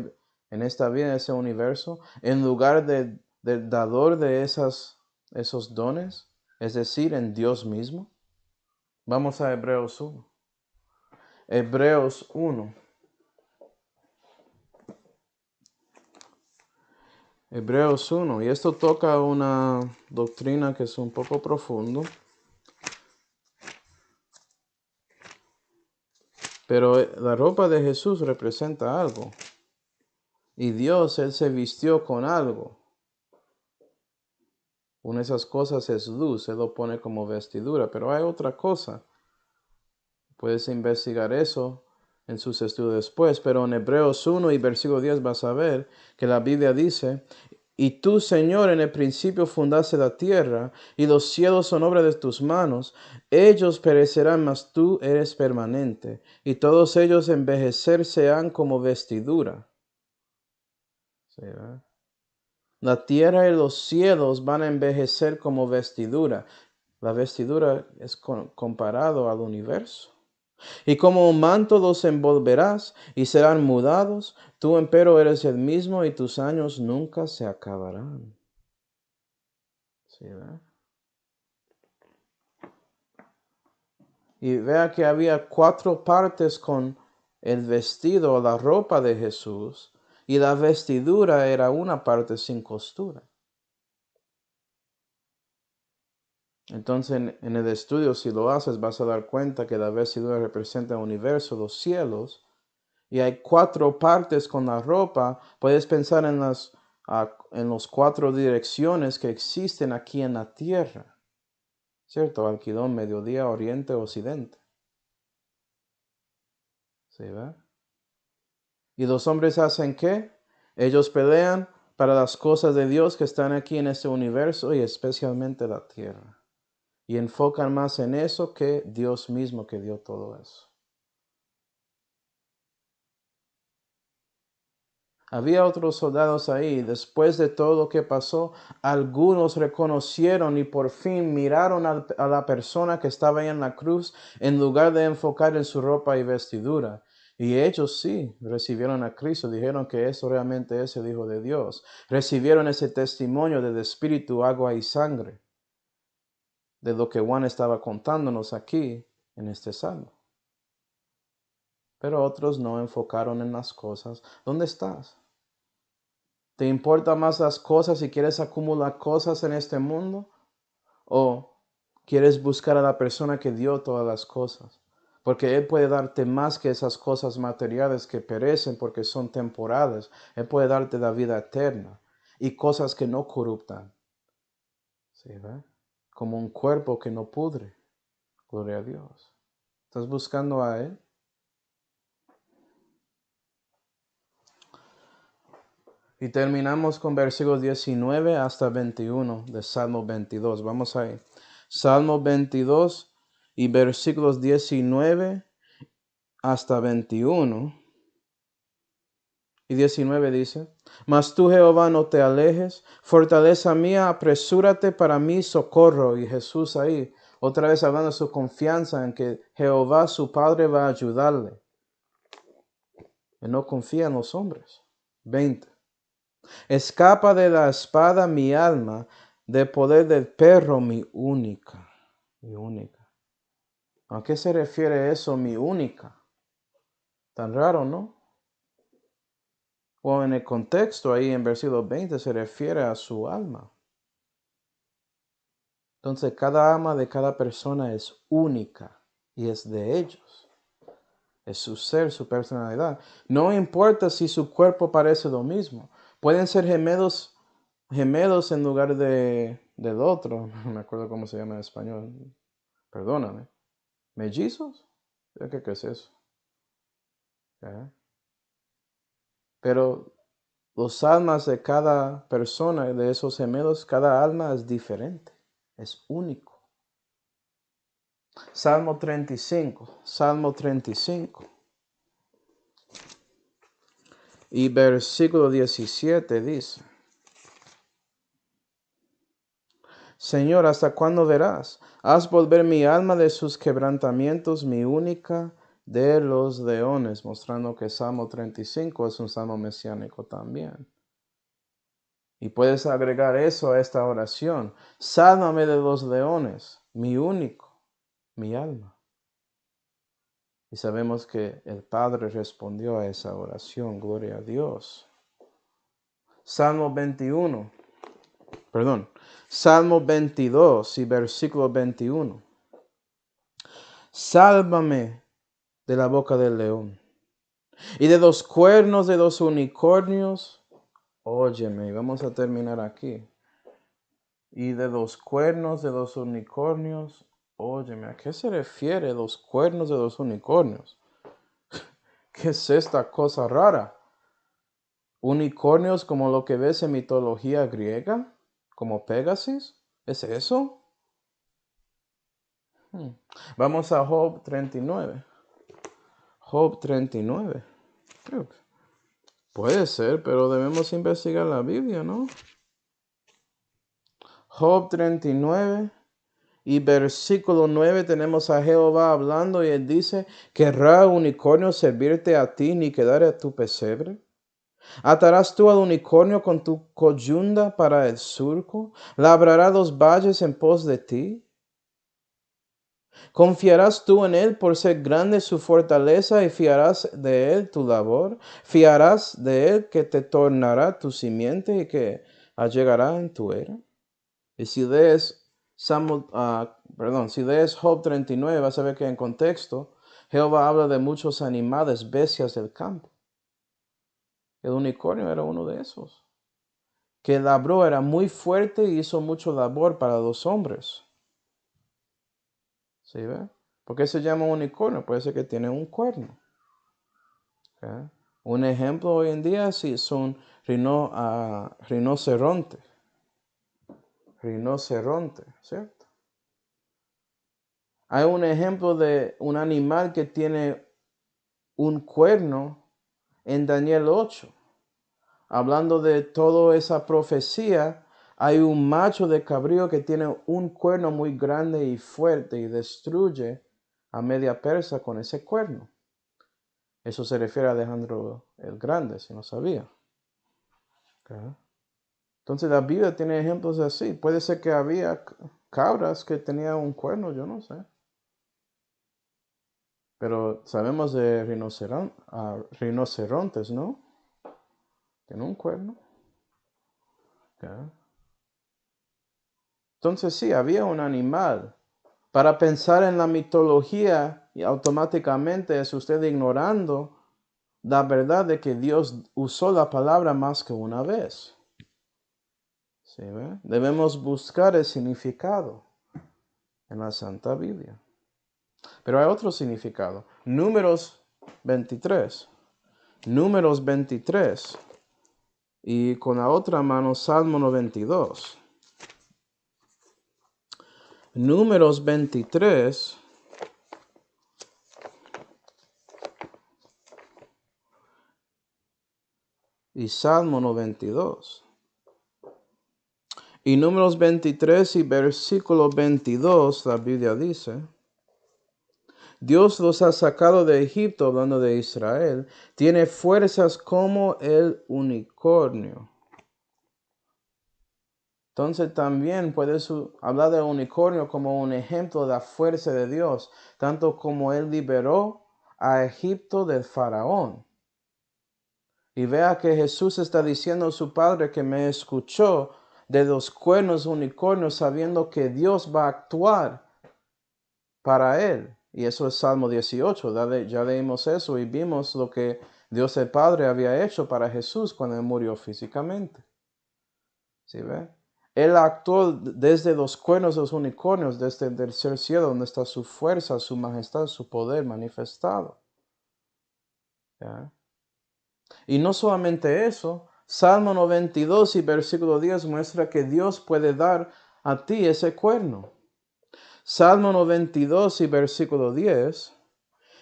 vida, en ese universo, en lugar del dador de esos dones, es decir, en Dios mismo. Vamos a Hebreos 1. Hebreos 1. Hebreos 1. Y esto toca una doctrina que es un poco profundo. Pero la ropa de Jesús representa algo. Y Dios, Él se vistió con algo. Una de esas cosas es luz, Él lo pone como vestidura. Pero hay otra cosa. Puedes investigar eso en sus estudios después. Pero en Hebreos 1 y versículo 10 vas a ver que la Biblia dice: Y tú, Señor, en el principio fundaste la tierra, y los cielos son obra de tus manos. Ellos perecerán, mas tú eres permanente, y todos ellos envejecerse han como vestidura. ¿Sí, verdad? La tierra y los cielos van a envejecer como vestidura. La vestidura es comparado al universo. Y como un manto los envolverás y serán mudados. Tú empero eres el mismo y tus años nunca se acabarán. ¿Sí, verdad? Y vea que había 4 partes con el vestido, la ropa de Jesús, y la vestidura era una parte sin costura. Entonces, en el estudio, si lo haces, vas a dar cuenta que la vestidura representa el universo, los cielos, y hay 4 partes con la ropa. Puedes pensar en las 4 direcciones que existen aquí en la tierra, ¿cierto? Alquilón, mediodía, oriente, occidente. ¿Sí, va? ¿Y los hombres hacen qué? Ellos pelean para las cosas de Dios que están aquí en este universo y especialmente la tierra. Y enfocan más en eso que Dios mismo que dio todo eso. Había otros soldados ahí. Después de todo lo que pasó, algunos reconocieron y por fin miraron a la persona que estaba ahí en la cruz en lugar de enfocar en su ropa y vestidura. Y ellos sí recibieron a Cristo, dijeron que eso realmente es el Hijo de Dios. Recibieron ese testimonio del Espíritu, agua y sangre, de lo que Juan estaba contándonos aquí en este salmo. Pero otros no enfocaron en las cosas. ¿Dónde estás? ¿Te importan más las cosas y quieres acumular cosas en este mundo? ¿O quieres buscar a la persona que dio todas las cosas? Porque Él puede darte más que esas cosas materiales que perecen porque son temporales. Él puede darte la vida eterna y cosas que no corruptan. ¿Sí, ve? Como un cuerpo que no pudre. Gloria a Dios. ¿Estás buscando a Él? Y terminamos con versículos 19 hasta 21 de Salmo 22. Vamos ahí. Salmo 22 y versículos 19 hasta 21. Y 19 dice, Mas tú, Jehová, no te alejes, fortaleza mía, apresúrate para mí socorro. Y Jesús ahí, otra vez hablando de su confianza en que Jehová, su Padre, va a ayudarle. Él no confía en los hombres. 20. Escapa de la espada mi alma, del poder del perro mi única. Mi única. ¿A qué se refiere eso, mi única? Tan raro, ¿no? O en el contexto ahí en versículo 20 se refiere a su alma. Entonces cada alma de cada persona es única y es de ellos. Es su ser, su personalidad. No importa si su cuerpo parece lo mismo. Pueden ser gemelos en lugar del otro. No me acuerdo cómo se llama en español. Perdóname. ¿Mellizos? ¿Qué es eso? ¿Eh? Pero los almas de cada persona, de esos gemelos, cada alma es diferente. Es único. Salmo 35. Salmo 35. Y versículo 17 dice, Señor, ¿hasta cuándo verás? Haz volver mi alma de sus quebrantamientos, mi única de los leones, mostrando que Salmo 35 es un salmo mesiánico también. Y puedes agregar eso a esta oración. Sálvame de los leones, mi único, mi alma. Y sabemos que el Padre respondió a esa oración, gloria a Dios. Salmo 22 y versículo 21. Sálvame de la boca del león y de los cuernos de los unicornios. Óyeme, vamos a terminar aquí. Y de los cuernos de los unicornios. Óyeme, ¿a qué se refiere los cuernos de los unicornios? ¿Qué es esta cosa rara? ¿Unicornios como lo que ves en mitología griega? ¿Como Pégasis? ¿Es eso? Vamos a Job 39. Job 39. Puede ser, pero debemos investigar la Biblia, ¿no? Job 39 y versículo 9 tenemos a Jehová hablando y él dice, ¿querrá unicornio servirte a ti ni quedar a tu pesebre? ¿Atarás tú al unicornio con tu coyunda para el surco? ¿Labrará los valles en pos de ti? ¿Confiarás tú en él por ser grande su fortaleza y fiarás de él tu labor? ¿Fiarás de él que te tornará tu simiente y que allegará en tu era? Y si lees si lees Job 39, vas a ver que en contexto Jehová habla de muchos animales, bestias del campo. El unicornio era uno de esos, que labró, era muy fuerte y hizo mucho labor para los hombres. ¿Sí ve? ¿Por qué se llama unicornio? Puede ser que tiene un cuerno. ¿Okay? Un ejemplo hoy en día sí son rinoceronte. Rinoceronte, ¿cierto? Hay un ejemplo de un animal que tiene un cuerno en Daniel 8. hablando de toda esa profecía, hay un macho de cabrío que tiene un cuerno muy grande y fuerte y destruye a media persa con ese cuerno. Eso se refiere a Alejandro el Grande, si no sabía. Okay. Entonces la Biblia tiene ejemplos así. Puede ser que había cabras que tenían un cuerno, yo no sé. Pero sabemos de rinocerontes, ¿no? Tiene un cuerno. Okay. Entonces sí, había un animal. Para pensar en la mitología, y automáticamente es usted ignorando la verdad de que Dios usó la palabra más que una vez. ¿Sí ve? Debemos buscar el significado en la Santa Biblia. Pero hay otro significado. Números 23. Números 23. Y con la otra mano, Salmo 92. Números 23. Y Salmo 92. Y Números 23 y versículo 22, la Biblia dice: Dios los ha sacado de Egipto, hablando de Israel, tiene fuerzas como el unicornio. Entonces también puedes hablar del unicornio como un ejemplo de la fuerza de Dios, tanto como Él liberó a Egipto del faraón. Y vea que Jesús está diciendo a su Padre que me escuchó de los cuernos unicornios, sabiendo que Dios va a actuar para él. Y eso es Salmo 18. Ya leímos eso y vimos lo que Dios el Padre había hecho para Jesús cuando él murió físicamente. ¿Sí ve? Él actuó desde los cuernos de los unicornios, desde el tercer cielo, donde está su fuerza, su majestad, su poder manifestado. ¿Ya? Y no solamente eso, Salmo 92 y versículo 10 muestra que Dios puede dar a ti ese cuerno. Salmo 92 y versículo 10.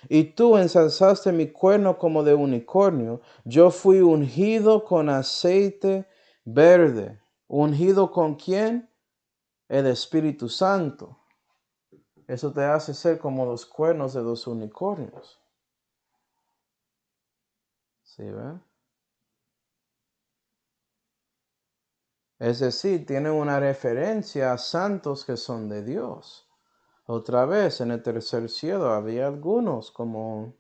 Y tú ensalzaste mi cuerno como de unicornio. Yo fui ungido con aceite verde. ¿Ungido con quién? El Espíritu Santo. Eso te hace ser como los cuernos de los unicornios. ¿Sí ve? Es decir, tiene una referencia a santos que son de Dios. Otra vez, en el tercer cielo había algunos como...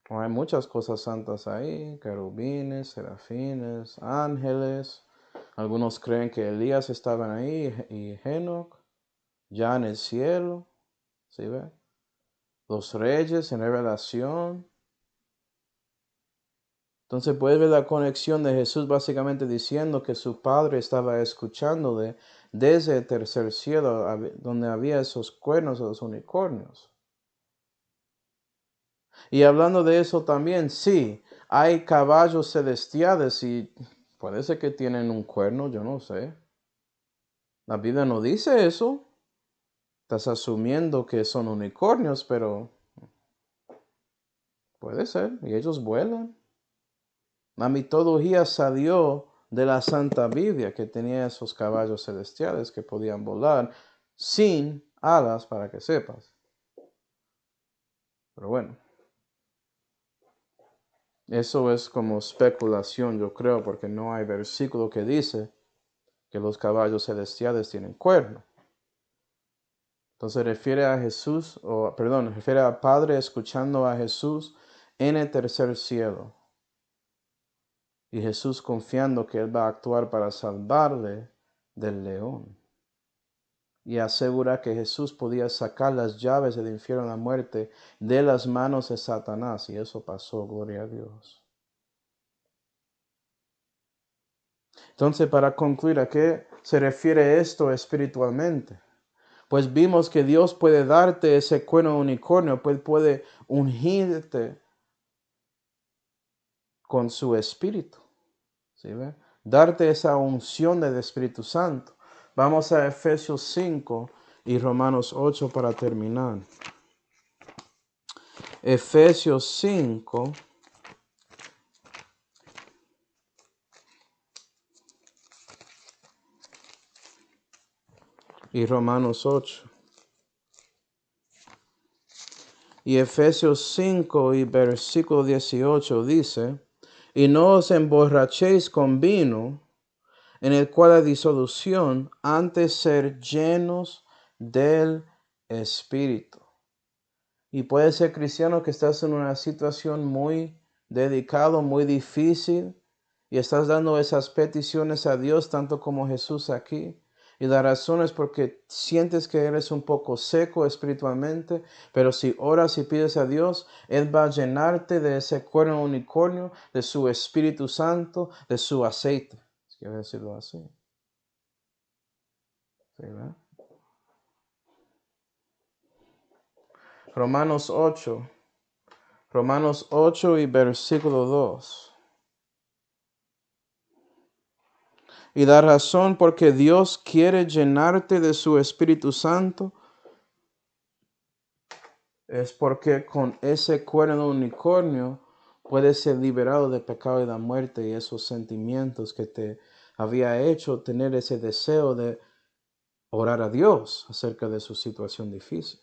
Hay muchas cosas santas ahí, querubines, serafines, ángeles. Algunos creen que Elías estaba ahí y Enoc, ya en el cielo. ¿Sí ve? Los reyes en revelación. Entonces puedes ver la conexión de Jesús básicamente diciendo que su Padre estaba escuchándole desde el tercer cielo, donde había esos cuernos de los unicornios. Y hablando de eso también, sí, hay caballos celestiales y puede ser que tienen un cuerno, yo no sé. La Biblia no dice eso. Estás asumiendo que son unicornios, pero puede ser, y ellos vuelan. La mitología salió de la Santa Biblia, que tenía esos caballos celestiales que podían volar sin alas, para que sepas. Pero bueno, eso es como especulación, yo creo, porque no hay versículo que dice que los caballos celestiales tienen cuerno. Entonces refiere a Jesús, refiere al Padre escuchando a Jesús en el tercer cielo. Y Jesús confiando que Él va a actuar para salvarle del león. Y asegura que Jesús podía sacar las llaves del infierno y la muerte de las manos de Satanás. Y eso pasó, gloria a Dios. Entonces, para concluir, ¿a qué se refiere esto espiritualmente? Pues vimos que Dios puede darte ese cuerno de unicornio, pues puede ungirte con su espíritu. ¿Sí ve? Darte esa unción del Espíritu Santo. Vamos a Efesios 5 y Romanos 8 para terminar. Efesios 5 y Romanos 8. Y Efesios 5 y versículo 18 dice, y no os emborrachéis con vino, en el cual hay disolución, antes ser llenos del Espíritu. Y puede ser cristiano que estás en una situación muy delicada, muy difícil, y estás dando esas peticiones a Dios, tanto como Jesús aquí. Y la razón es porque sientes que eres un poco seco espiritualmente, pero si oras y pides a Dios, Él va a llenarte de ese cuerno unicornio, de su Espíritu Santo, de su aceite. Quiero decirlo así. ¿Sí, verdad? Romanos 8 y versículo 2. Y la razón por que Dios quiere llenarte de su Espíritu Santo es porque con ese cuerno unicornio puedes ser liberado del pecado y la muerte y esos sentimientos que te había hecho tener ese deseo de orar a Dios acerca de su situación difícil.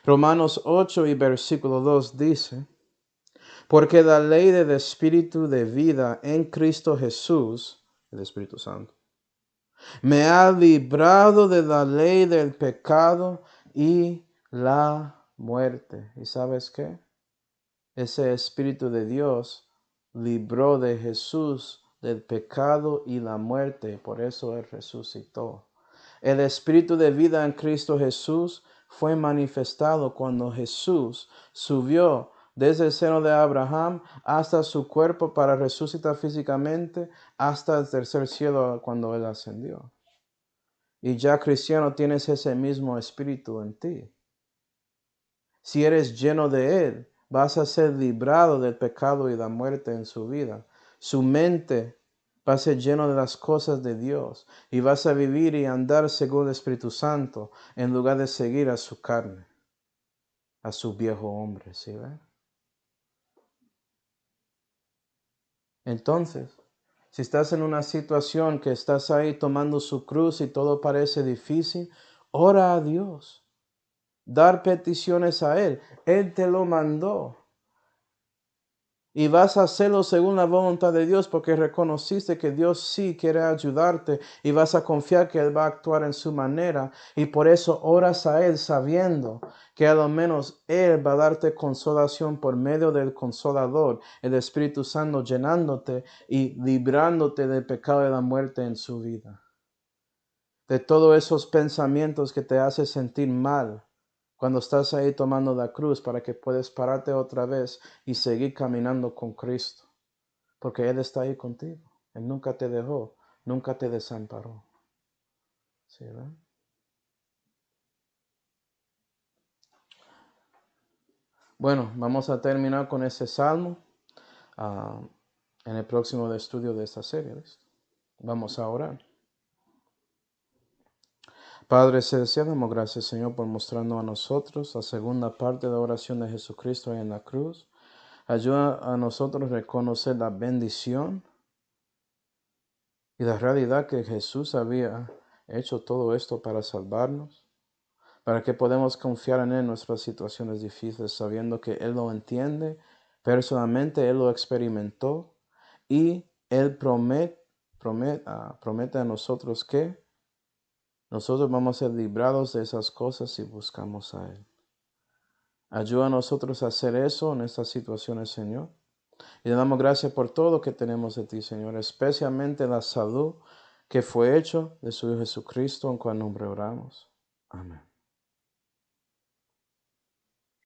Romanos 8 y versículo 2 dice, porque la ley del Espíritu de vida en Cristo Jesús, el Espíritu Santo, me ha librado de la ley del pecado y la muerte. ¿Y sabes qué? Ese Espíritu de Dios libró de Jesús del pecado y la muerte. Por eso Él resucitó. El Espíritu de vida en Cristo Jesús fue manifestado cuando Jesús subió desde el seno de Abraham hasta su cuerpo para resucitar físicamente hasta el tercer cielo cuando Él ascendió. Y ya cristiano tienes ese mismo Espíritu en ti. Si eres lleno de Él, vas a ser librado del pecado y la muerte en su vida. Su mente va a ser lleno de las cosas de Dios y vas a vivir y andar según el Espíritu Santo en lugar de seguir a su carne, a su viejo hombre, ¿sí ve? Entonces, si estás en una situación que estás ahí tomando su cruz y todo parece difícil, ora a Dios. Dar peticiones a Él. Él te lo mandó. Y vas a hacerlo según la voluntad de Dios porque reconociste que Dios sí quiere ayudarte y vas a confiar que Él va a actuar en su manera. Y por eso oras a Él sabiendo que a lo menos Él va a darte consolación por medio del Consolador, el Espíritu Santo, llenándote y librándote del pecado y de la muerte en su vida. De todos esos pensamientos que te hacen sentir mal cuando estás ahí tomando la cruz para que puedas pararte otra vez y seguir caminando con Cristo. Porque Él está ahí contigo. Él nunca te dejó, nunca te desamparó. ¿Sí, verdad? Bueno, vamos a terminar con ese salmo en el próximo estudio de esta serie. ¿Listo? Vamos a orar. Padre celestial, damos gracias, Señor, por mostrarnos a nosotros la segunda parte de la oración de Jesucristo ahí en la cruz. Ayuda a nosotros a reconocer la bendición y la realidad que Jesús había hecho todo esto para salvarnos, para que podamos confiar en Él en nuestras situaciones difíciles, sabiendo que Él lo entiende, personalmente Él lo experimentó y Él promete a nosotros que nosotros vamos a ser librados de esas cosas si buscamos a Él. Ayuda a nosotros a hacer eso en estas situaciones, Señor. Y le damos gracias por todo lo que tenemos de ti, Señor, especialmente la salud que fue hecho de su Hijo Jesucristo, en cual nombre oramos. Amén.